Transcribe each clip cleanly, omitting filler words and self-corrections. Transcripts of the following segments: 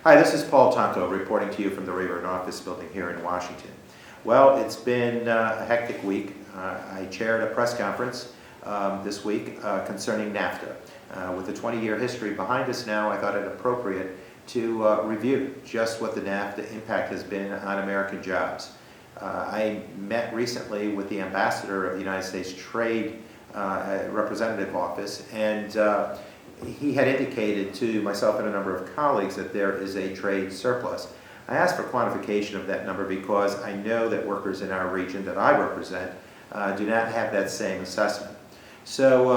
Hi, this is Paul Tonko reporting to you from the Rayburn office building here in Washington. Well, it's been a hectic week. I chaired a press conference this week concerning NAFTA. With a 20-year history behind us now, I thought it appropriate to review just what the NAFTA impact has been on American jobs. I met recently with the ambassador of the United States Trade Representative Office, and he had indicated to myself and a number of colleagues that there is a trade surplus. I asked for quantification of that number because I know that workers in our region that I represent do not have that same assessment. So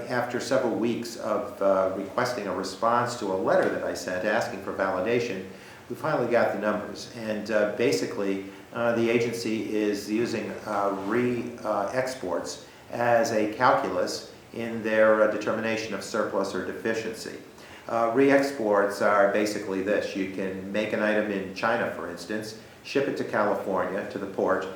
after several weeks of requesting a response to a letter that I sent asking for validation, we finally got the numbers. And basically, the agency is using re-exports as a calculus in their determination of surplus or deficiency. Re-exports are basically this. You can make an item in China, for instance, ship it to California, to the port,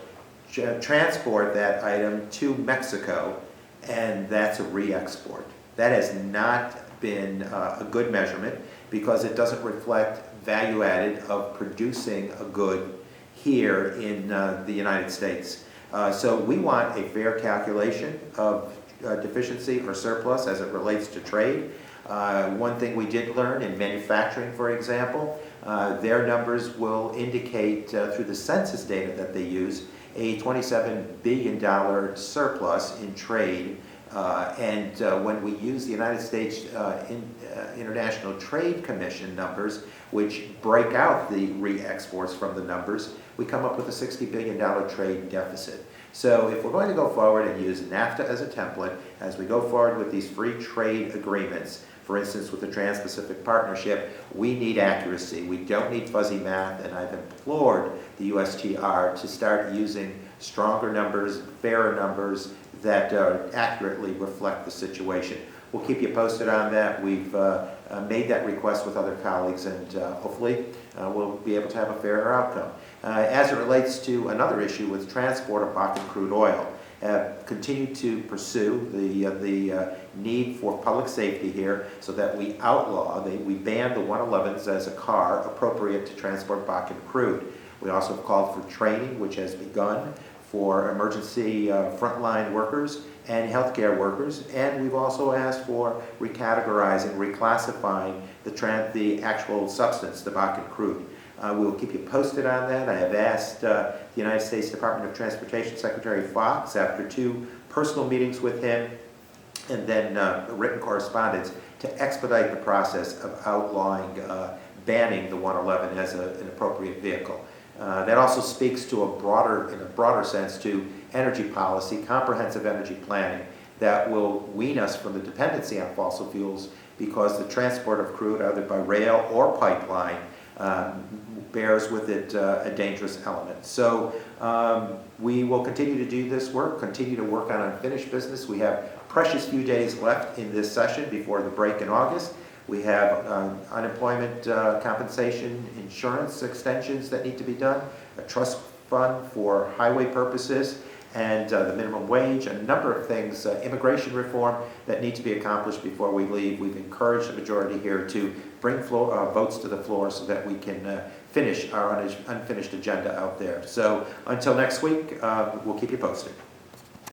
transport that item to Mexico, and that's a re-export. That has not been a good measurement because it doesn't reflect value added of producing a good here in the United States. So we want a fair calculation of deficiency or surplus as it relates to trade. One thing we did learn in manufacturing, for example, their numbers will indicate through the census data that they use a $27 billion surplus in trade. And when we use the United States International Trade Commission numbers, which break out the re-exports from the numbers, we come up with a $60 billion trade deficit. So if we're going to go forward and use NAFTA as a template, as we go forward with these free trade agreements, for instance with the Trans-Pacific Partnership, we need accuracy. We don't need fuzzy math, and I've implored the USTR to start using stronger numbers, fairer numbers that accurately reflect the situation. We'll keep you posted on that. We've made that request with other colleagues, and hopefully we'll be able to have a fairer outcome. As it relates to another issue with transport of Bakken crude oil, continue to pursue the need for public safety here so that we we ban the 111s as a car appropriate to transport Bakken crude. We also have called for training, which has begun for emergency frontline workers and healthcare workers, and we've also asked for recategorizing, reclassifying the actual substance, the Bakken crude. We will keep you posted on that. I have asked the United States Department of Transportation Secretary Fox, after 2 personal meetings with him and then written correspondence, to expedite the process of outlawing, banning the 111 as an appropriate vehicle. That also speaks to in a broader sense, to energy policy, comprehensive energy planning that will wean us from the dependency on fossil fuels, because the transport of crude, either by rail or pipeline, bears with it a dangerous element. So we will continue to do this work, continue to work on unfinished business. We have precious few days left in this session before the break in August. We have unemployment compensation insurance extensions that need to be done, a trust fund for highway purposes, and the minimum wage, a number of things, immigration reform that need to be accomplished before we leave. We've encouraged the majority here to bring votes to the floor so that we can finish our unfinished agenda out there. So until next week, we'll keep you posted.